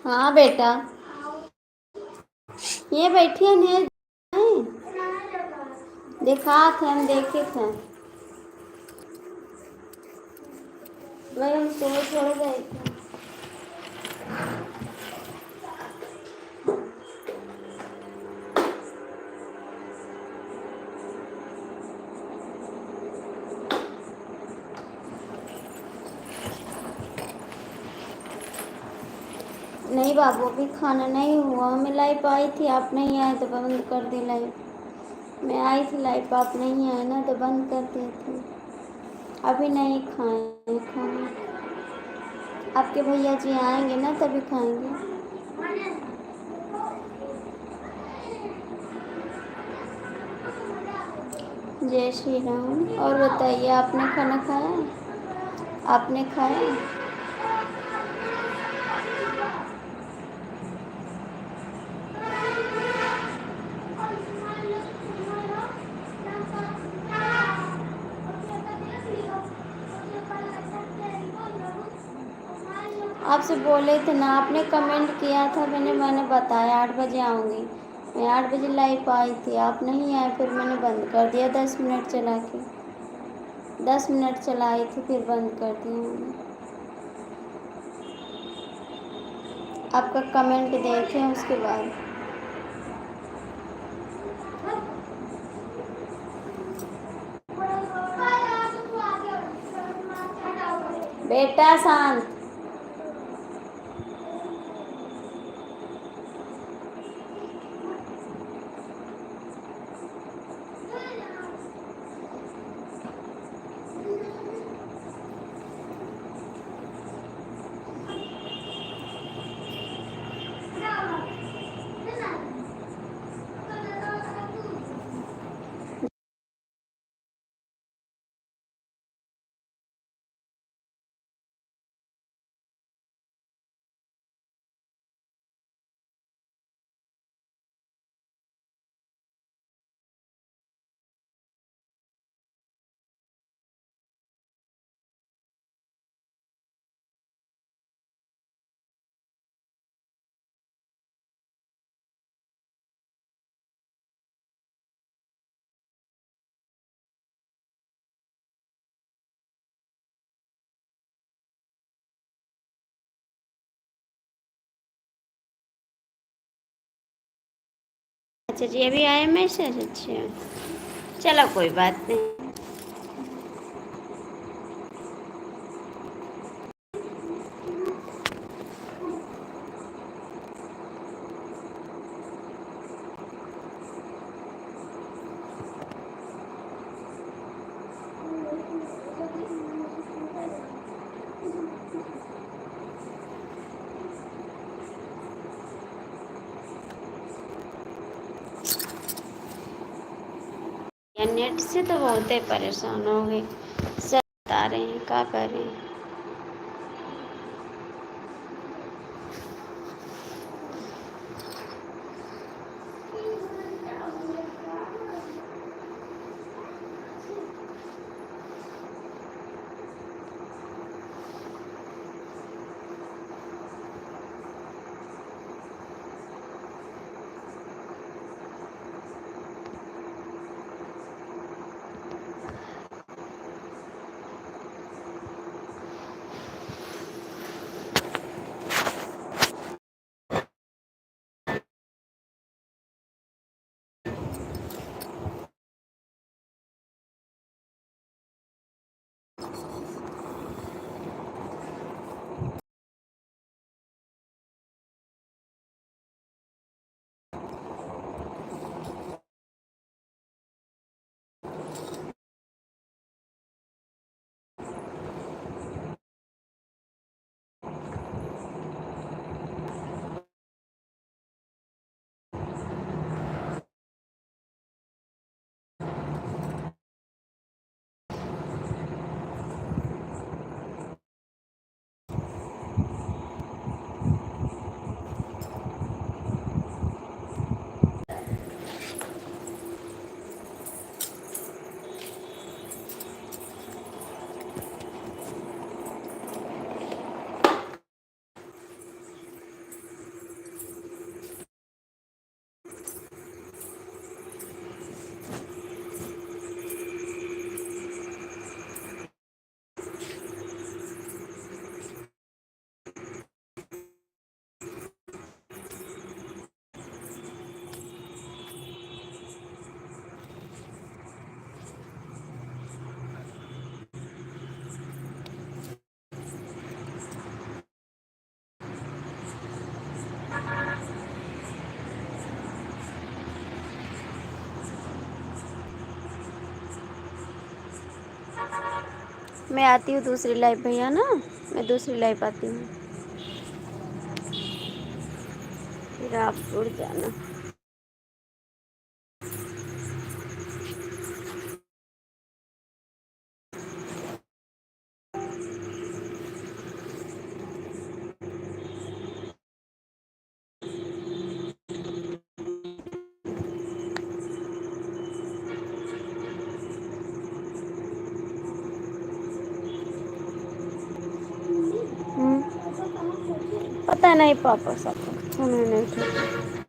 हाँ बेटा, ये बैठी है नहीं देखा थे, हम देखे थे। वही हम छोड़ गए थे। नहीं बाबू, अभी खाना नहीं हुआ। हमें लाइट आई थी, आप नहीं आए तो बंद कर दी लाइट। मैं आई थी, लाइट आप नहीं आए ना तो बंद कर दिए थे। अभी नहीं खाए खाना, आपके भैया जी आएंगे ना तभी खाएंगे। जय श्री राम। और बताइए, आपने खाना खाया? आपने खाया? आपसे बोले थे ना, आपने कमेंट किया था, मैंने बताया 8 बजे आऊँगी। मैं 8 बजे लाइव आई थी, आप नहीं आए, फिर मैंने बंद कर दिया 10 मिनट चला के। 10 मिनट चलाई थी, फिर बंद कर दिया मैंने। आपका कमेंट देखें उसके बाद। बेटा शांत। अच्छा जी, अभी आया मैसेज? अच्छा, चलो कोई बात नहीं। या नेट से तो बहुत ही परेशान हो गए, सब बता रहे हैं, क्या करें। मैं आती हूँ दूसरी लाइव भैया ना, मैं दूसरी लाइव आती हूँ, फिर आप जुड़ जाना। पता नहीं पापा सब सुने नहीं थे।